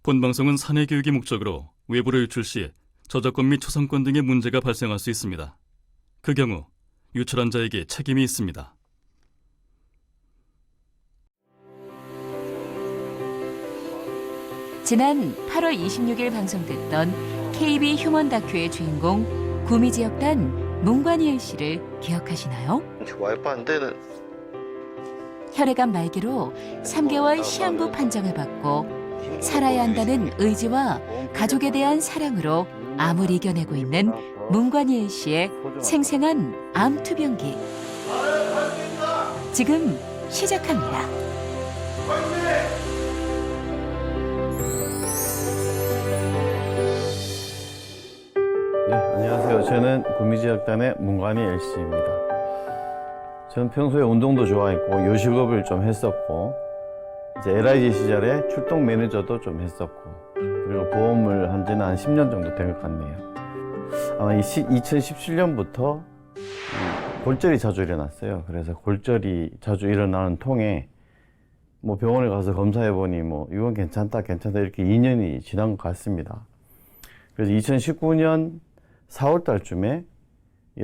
본 방송은 사내 교육의 목적으로 외부로 유출 시 저작권 및 초상권 등의 문제가 발생할 수 있습니다. 그 경우 유출한 자에게 책임이 있습니다. 지난 8월 26일 방송됐던 KB 휴먼 다큐의 주인공 구미지역단 문관희엘 씨를 기억하시나요? 와이프 안 되는. 혈액암 말기로 3개월 시한부 판정을 받고 살아야 한다는 의지와 가족에 대한 사랑으로 암을 이겨내고 있는 문관희엘 씨의 생생한 암 투병기. 지금 시작합니다. 네, 안녕하세요. 저는 구미지역단의 문관희엘 씨입니다. 저는 평소에 운동도 좋아했고 요식업을 좀 했었고 이제 LIG 시절에 출동 매니저도 좀 했었고 그리고 보험을 한 지는 한 10년 정도 된 것 같네요. 아마 2017년부터 골절이 자주 일어났어요. 그래서 골절이 자주 일어나는 통에 뭐 병원에 가서 검사해보니 뭐 이건 괜찮다 이렇게 2년이 지난 것 같습니다. 그래서 2019년 4월 달쯤에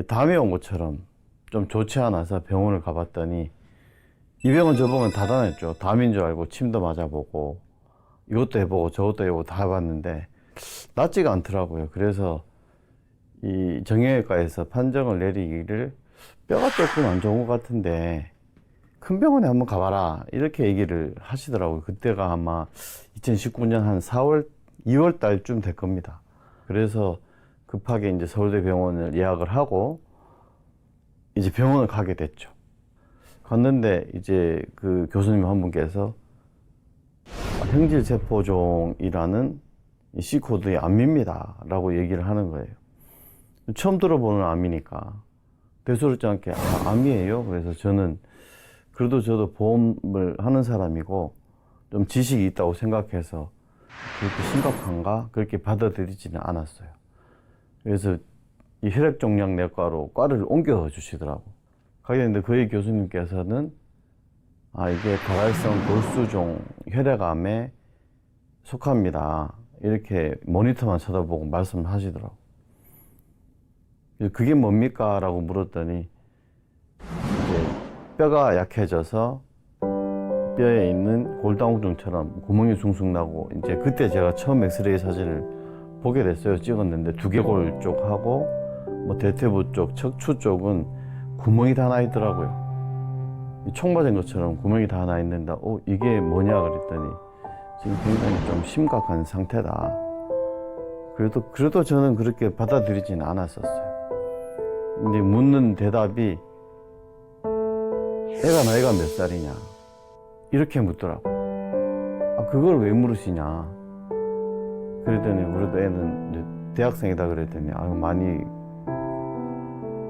담이 온 것처럼 좀 좋지 않아서 병원을 가봤더니 이 병은 저 병은 다 다녔죠. 담인 줄 알고 침도 맞아보고 이것도 해보고 저것도 해보고 다 해봤는데 낫지가 않더라고요. 그래서 이 정형외과에서 판정을 내리기를 뼈가 조금 안 좋은 것 같은데 큰 병원에 한번 가봐라 이렇게 얘기를 하시더라고요. 그때가 아마 2019년 한 4월, 2월 달쯤 될 겁니다. 그래서 급하게 이제 서울대 병원을 예약을 하고 이제 병원을 가게 됐죠. 갔는데 이제 그 교수님 한 분께서 형질세포종이라는 C코드의 암입니다 라고 얘기를 하는 거예요. 처음 들어보는 암이니까 대수롭지 않게 암이에요. 그래서 저는 그래도 저도 보험을 하는 사람이고 좀 지식이 있다고 생각해서 그렇게 심각한가 그렇게 받아들이지는 않았어요. 그래서 이 혈액종양내과로 과를 옮겨 주시더라고. 가게 됐는데 그의 교수님께서는 이게 다발성 골수종 혈액암에 속합니다. 이렇게 모니터만 쳐다보고 말씀을 하시더라고. 그게 뭡니까? 라고 물었더니 이제 뼈가 약해져서 뼈에 있는 골다공증처럼 구멍이 숭숭 나고 이제 그때 제가 처음 엑스레이 사진을 보게 됐어요. 찍었는데 두개골 쪽하고 뭐 대퇴부 쪽, 척추 쪽은 구멍이 다 나 있더라고요. 총 맞은 것처럼 구멍이 다 나 있는데 이게 뭐냐 그랬더니 지금 굉장히 좀 심각한 상태다. 그래도 저는 그렇게 받아들이지는 않았었어요. 근데 묻는 대답이 애가 나이가 몇 살이냐 이렇게 묻더라고. 그걸 왜 물으시냐 그랬더니 그래도 애는 이제 대학생이다 그랬더니 많이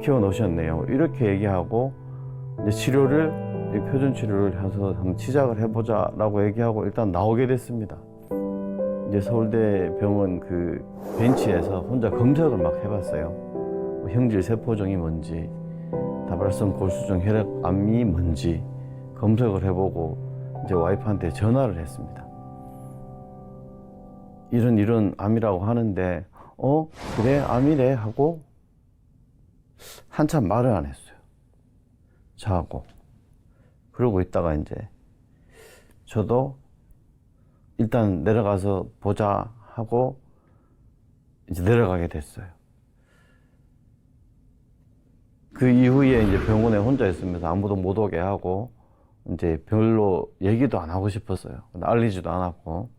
키워 놓으셨네요 이렇게 얘기하고 이제 치료를 표준 치료를 해서 한번 시작을 해보자 라고 얘기하고 일단 나오게 됐습니다. 이제 서울대 병원 그 벤치에서 혼자 검색을 막 해봤어요. 형질 세포종이 뭔지 다발성 골수종 혈액암이 뭔지 검색을 해보고 이제 와이프한테 전화를 했습니다. 이런 암이라고 하는데 그래 암이래 하고 한참 말을 안 했어요. 자고 그러고 있다가 이제 저도 일단 내려가서 보자 하고 이제 내려가게 됐어요. 그 이후에 이제 병원에 혼자 있으면서 아무도 못 오게 하고 이제 별로 얘기도 안 하고 싶었어요. 알리지도 않았고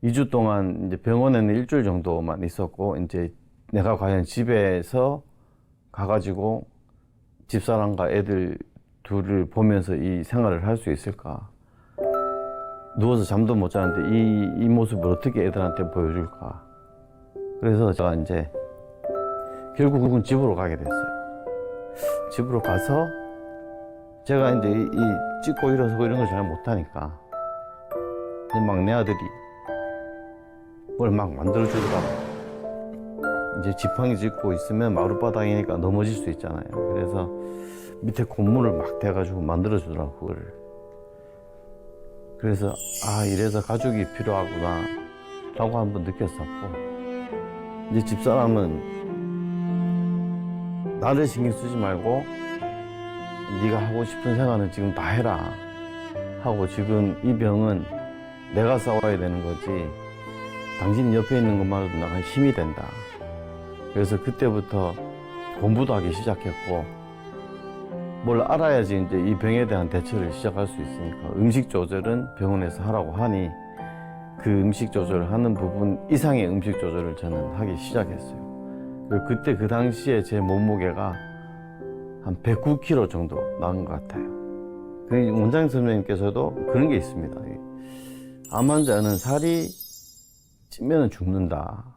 2주 동안 이제 병원에는 일주일 정도만 있었고 이제 내가 과연 집에서 가가지고 집사람과 애들 둘을 보면서 이 생활을 할 수 있을까? 누워서 잠도 못 자는데 이 모습을 어떻게 애들한테 보여줄까? 그래서 제가 이제 결국은 집으로 가게 됐어요. 집으로 가서 제가 이제 이 찍고 일어서고 이런 걸 잘 못하니까 막내 아들이 뭘 막 만들어주더라고요. 이제 지팡이 짚고 있으면 마룻바닥이니까 넘어질 수 있잖아요. 그래서 밑에 고무를 막 대가지고 만들어주더라고, 그거를. 그래서 이래서 가족이 필요하구나 라고 한번 느꼈었고, 이제 집사람은 나를 신경 쓰지 말고 네가 하고 싶은 생활은 지금 다 해라 하고, 지금 이 병은 내가 싸워야 되는 거지 당신이 옆에 있는 것만으로도 나가 힘이 된다. 그래서 그때부터 공부도 하기 시작했고, 뭘 알아야지 이제 이 병에 대한 대처를 시작할 수 있으니까 음식 조절은 병원에서 하라고 하니 그 음식 조절을 하는 부분 이상의 음식 조절을 저는 하기 시작했어요. 그리고 그때 그 당시에 제 몸무게가 한 109kg 정도 나온 것 같아요. 그 원장님 선생님께서도 그런 게 있습니다. 암 환자는 살이 찌면 죽는다.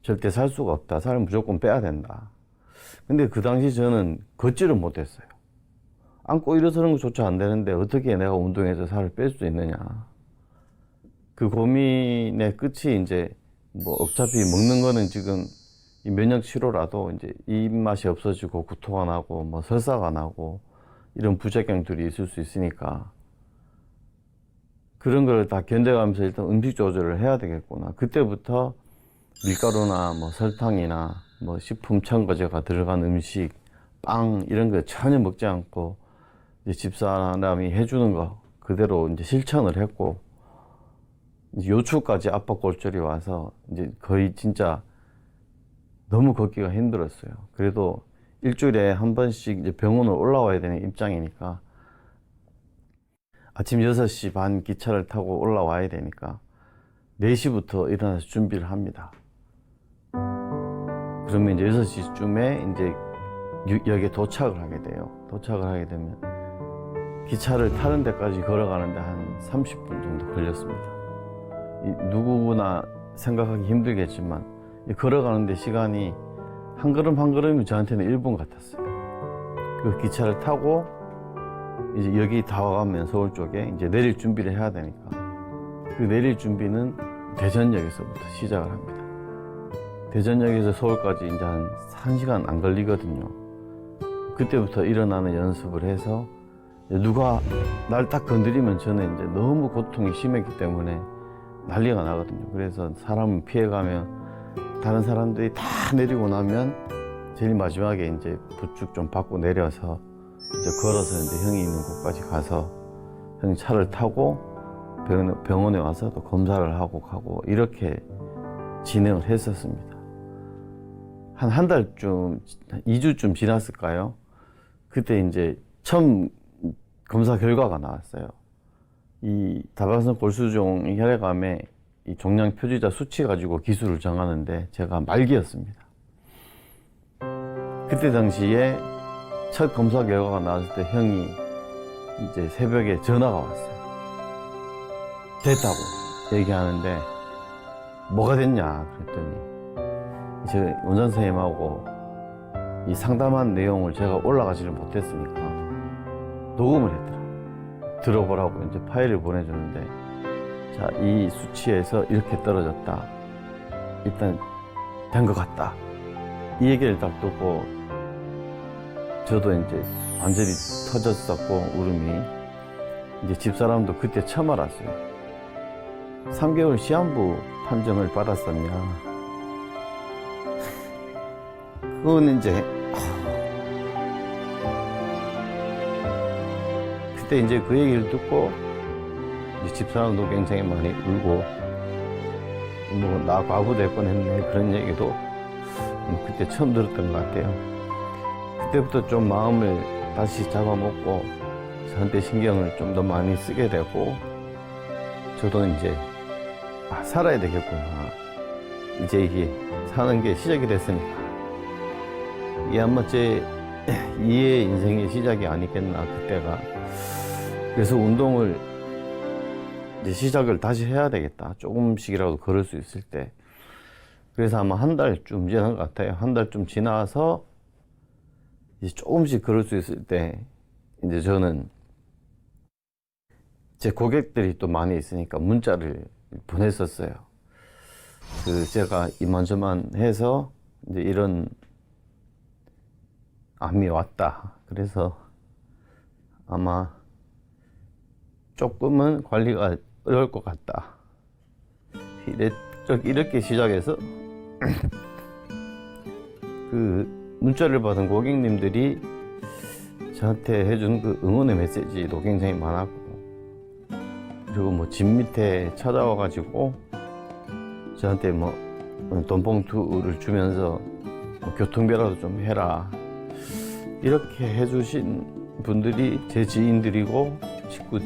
절대 살 수가 없다. 살은 무조건 빼야 된다. 근데 그 당시 저는 걷지를 못했어요. 앉고 일어서는 것조차 안 되는데 어떻게 내가 운동해서 살을 뺄 수 있느냐. 그 고민의 끝이 이제 뭐 어차피 먹는 거는 지금 이 면역 치료라도 이제 입맛이 없어지고 구토가 나고 뭐 설사가 나고 이런 부작용들이 있을 수 있으니까 그런 걸 다 견뎌가면서 일단 음식 조절을 해야 되겠구나. 그때부터 밀가루나 뭐 설탕이나 뭐 식품 첨가제가 들어간 음식, 빵 이런 거 전혀 먹지 않고 이제 집사람이 해주는 거 그대로 이제 실천을 했고, 이제 요추까지 압박골절이 와서 이제 거의 진짜 너무 걷기가 힘들었어요. 그래도 일주일에 한 번씩 이제 병원을 올라와야 되는 입장이니까 아침 6시 반 기차를 타고 올라와야 되니까 4시부터 일어나서 준비를 합니다. 그러면 이제 6시쯤에 이제 역에 도착을 하게 돼요. 도착을 하게 되면 기차를 타는 데까지 걸어가는데 한 30분 정도 걸렸습니다. 누구나 생각하기 힘들겠지만 걸어가는데 시간이 한 걸음 한 걸음이 저한테는 1분 같았어요. 그 기차를 타고 이제 여기 다 와가면 서울 쪽에 이제 내릴 준비를 해야 되니까 그 내릴 준비는 대전역에서부터 시작을 합니다. 대전역에서 서울까지 이제 한 1시간 안 걸리거든요. 그때부터 일어나는 연습을 해서 누가 날 딱 건드리면 저는 이제 너무 고통이 심했기 때문에 난리가 나거든요. 그래서 사람을 피해가면 다른 사람들이 다 내리고 나면 제일 마지막에 이제 부축 좀 받고 내려서 이제 걸어서 이제 형이 있는 곳까지 가서 형 차를 타고 병원에 와서 또 검사를 하고 가고 이렇게 진행을 했었습니다. 한 달쯤, 2주쯤 지났을까요? 그때 이제 처음 검사 결과가 나왔어요. 이 다발성 골수종 혈액암의 이 종양 표지자 수치 가지고 기수를 정하는데 제가 말기였습니다. 그때 당시에 첫 검사 결과가 나왔을 때 형이 이제 새벽에 전화가 왔어요. 됐다고 얘기하는데 뭐가 됐냐 그랬더니 제 원장 선생님하고 이 상담한 내용을 제가 올라가지를 못했으니까 녹음을 했더라. 들어보라고 이제 파일을 보내주는데, 자, 이 수치에서 이렇게 떨어졌다. 일단 된 것 같다. 이 얘기를 딱 듣고 저도 이제 완전히 터졌었고 울음이. 이제 집사람도 그때 처음 알았어요. 3개월 시한부 판정을 받았었냐. 그건 이제 그때 이제 그 얘기를 듣고 이제 집사람도 굉장히 많이 울고 뭐 나 과부 될 뻔했네 그런 얘기도 뭐 그때 처음 들었던 것 같아요. 그때부터 좀 마음을 다시 잡아먹고 저한테 신경을 좀 더 많이 쓰게 되고 저도 이제 살아야 되겠구나. 이제 이게 사는 게 시작이 됐으니까 이게 아마 제 2의 인생의 시작이 아니겠나 그때가. 그래서 운동을 이제 시작을 다시 해야 되겠다. 조금씩이라도 걸을 수 있을 때. 그래서 아마 한 달쯤 지난 것 같아요. 한 달쯤 지나서 이제 조금씩 걸을 수 있을 때 이제 저는 제 고객들이 또 많이 있으니까 문자를 보냈었어요. 제가 이만저만 해서 이제 이런 암이 왔다. 그래서 아마 조금은 관리가 어려울 것 같다. 이렇게 시작해서 그 문자를 받은 고객님들이 저한테 해준 그 응원의 메시지도 굉장히 많았고, 그리고 뭐 집 밑에 찾아와가지고 저한테 뭐 돈봉투를 주면서 뭐 교통비라도 좀 해라, 이렇게 해주신 분들이 제 지인들이고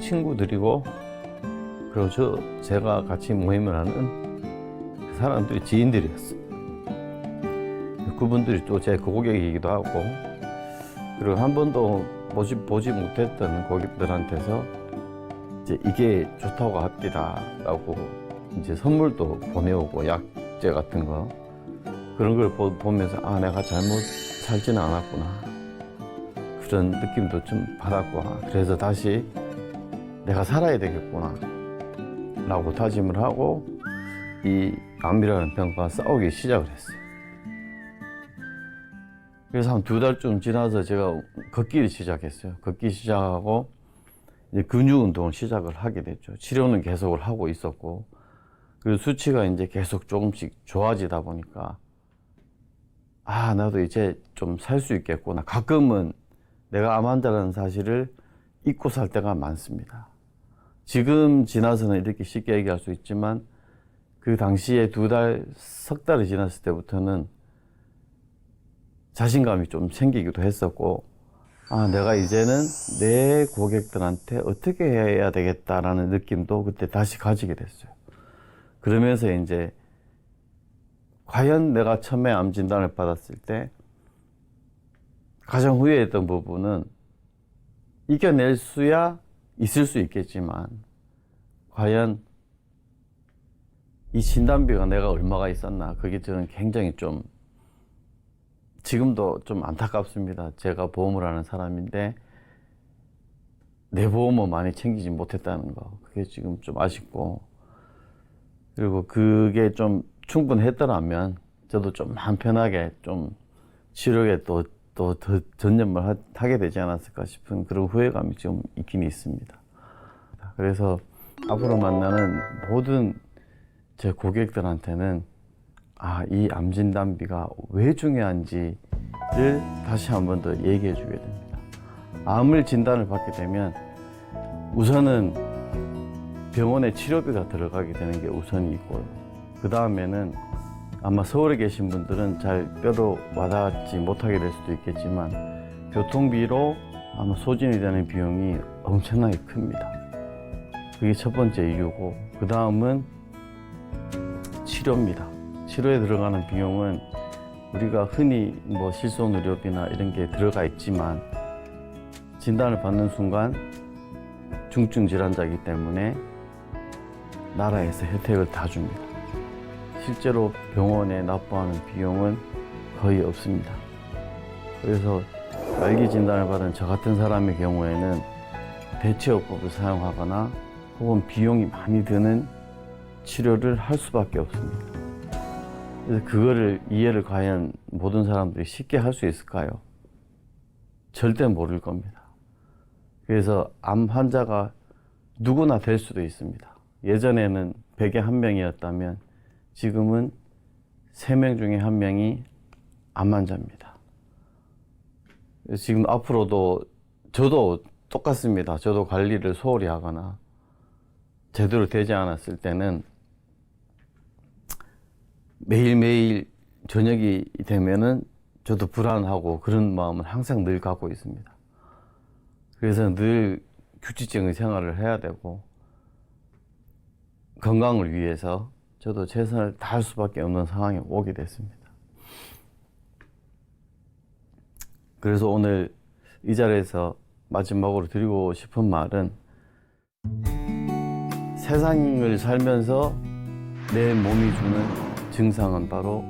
친구들이고, 그리고 제가 같이 모임을 하는 그 사람들이 지인들이었어요. 그분들이 또 제 고객이기도 하고, 그리고 한 번도 보지 못했던 고객들한테서 이제 이게 좋다고 합디다라고 이제 선물도 보내오고, 약재 같은 거, 그런 걸 보면서 아, 내가 잘못 살지는 않았구나, 그런 느낌도 좀 받았고, 그래서 다시 내가 살아야 되겠구나 라고 다짐을 하고 이 암이라는 병과 싸우기 시작을 했어요. 그래서 한 2달쯤 지나서 제가 걷기를 시작했어요. 걷기 시작하고 이제 근육 운동을 시작을 하게 됐죠. 치료는 계속을 하고 있었고, 그리고 수치가 이제 계속 조금씩 좋아지다 보니까 아, 나도 이제 좀 살 수 있겠구나. 가끔은 내가 암 환자라는 사실을 잊고 살 때가 많습니다. 지금 지나서는 이렇게 쉽게 얘기할 수 있지만 그 당시에 2달, 석 달이 지났을 때부터는 자신감이 좀 생기기도 했었고, 아, 내가 이제는 내 고객들한테 어떻게 해야 되겠다라는 느낌도 그때 다시 가지게 됐어요. 그러면서 이제 과연 내가 처음에 암 진단을 받았을 때 가장 후회했던 부분은 이겨낼 수야 있을 수 있겠지만 과연 이 진단비가 내가 얼마가 있었나, 그게 저는 굉장히 좀 지금도 좀 안타깝습니다. 제가 보험을 하는 사람인데 내 보험을 많이 챙기지 못했다는 거, 그게 지금 좀 아쉽고, 그리고 그게 좀 충분했더라면 저도 좀 마음 편하게 좀 치료에 또 더 전념을 하게 되지 않았을까 싶은 그런 후회감이 좀 있긴 있습니다. 그래서 앞으로 만나는 모든 제 고객들한테는 아, 이 암 진단비가 왜 중요한지를 다시 한 번 더 얘기해 주게 됩니다. 암을 진단을 받게 되면 우선은 병원에 치료비가 들어가게 되는 게 우선이 있고요. 그 다음에는 아마 서울에 계신 분들은 잘 뼈로 와닿지 못하게 될 수도 있겠지만 교통비로 아마 소진이 되는 비용이 엄청나게 큽니다. 그게 첫 번째 이유고, 그 다음은 치료입니다. 치료에 들어가는 비용은 우리가 흔히 뭐 실손의료비나 이런 게 들어가 있지만 진단을 받는 순간 중증 질환자이기 때문에 나라에서 혜택을 다 줍니다. 실제로 병원에 납부하는 비용은 거의 없습니다. 그래서 말기 진단을 받은 저 같은 사람의 경우에는 대체요법을 사용하거나 혹은 비용이 많이 드는 치료를 할 수밖에 없습니다. 그래서 그거를 이해를 과연 모든 사람들이 쉽게 할 수 있을까요? 절대 모를 겁니다. 그래서 암 환자가 누구나 될 수도 있습니다. 예전에는 100에 1명이었다면 지금은 3명 중에 1명이 암 환자입니다. 지금 앞으로도 저도 똑같습니다. 저도 관리를 소홀히 하거나 제대로 되지 않았을 때는 매일매일 저녁이 되면은 저도 불안하고 그런 마음을 항상 늘 갖고 있습니다. 그래서 늘 규칙적인 생활을 해야 되고 건강을 위해서 저도 최선을 다할 수밖에 없는 상황에 오게 됐습니다. 그래서 오늘 이 자리에서 마지막으로 드리고 싶은 말은, 세상을 살면서 내 몸이 주는 증상은 바로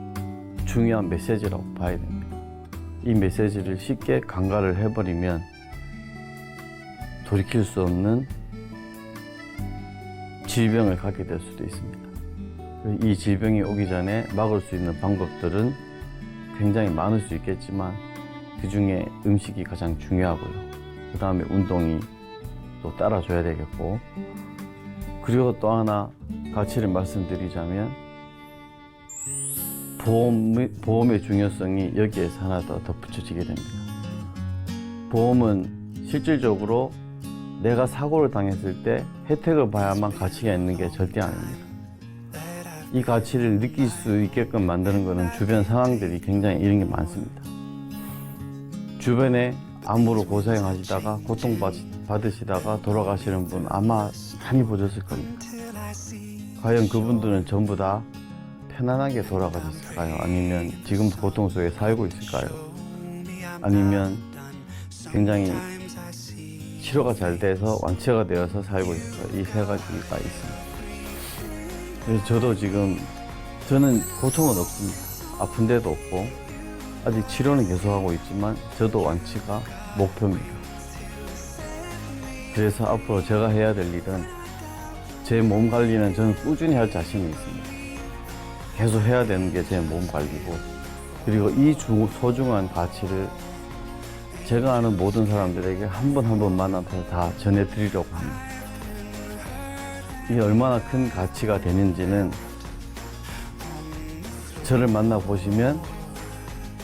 중요한 메시지라고 봐야 됩니다. 이 메시지를 쉽게 간과를 해버리면 돌이킬 수 없는 질병을 갖게 될 수도 있습니다. 이 질병이 오기 전에 막을 수 있는 방법들은 굉장히 많을 수 있겠지만 그 중에 음식이 가장 중요하고요. 그 다음에 운동이 또 따라줘야 되겠고, 그리고 또 하나 가치를 말씀드리자면 보험의 중요성이 여기에서 하나 더 덧붙여지게 됩니다. 보험은 실질적으로 내가 사고를 당했을 때 혜택을 봐야만 가치가 있는 게 절대 아닙니다. 이 가치를 느낄 수 있게끔 만드는 것은 주변 상황들이 굉장히 이런 게 많습니다. 주변에 암으로 고생하시다가 고통받으시다가 돌아가시는 분 아마 많이 보셨을 겁니다. 과연 그분들은 전부 다 편안하게 돌아가셨을까요? 아니면 지금도 고통 속에 살고 있을까요? 아니면 굉장히 치료가 잘 돼서 완치가 되어서 살고 있을까요? 이 세 가지가 있습니다. 그래서 저는 고통은 없습니다. 아픈 데도 없고 아직 치료는 계속하고 있지만 저도 완치가 목표입니다. 그래서 앞으로 제가 해야 될 일은 제 몸 관리는 저는 꾸준히 할 자신이 있습니다. 계속 해야 되는 게 제 몸 관리고, 그리고 이 소중한 가치를 제가 아는 모든 사람들에게 한 번 한 번 만나서 다 전해드리려고 합니다. 이게 얼마나 큰 가치가 되는지는 저를 만나보시면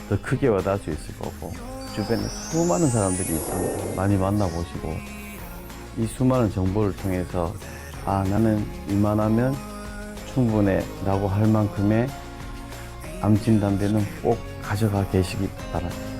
더 크게 와닿을 수 있을 거고, 주변에 수많은 사람들이 있습니다. 많이 만나보시고 이 수많은 정보를 통해서 나는 이만하면 충분해 라고 할 만큼의 암 진단비는 꼭 가져가 계시기 바랍니다.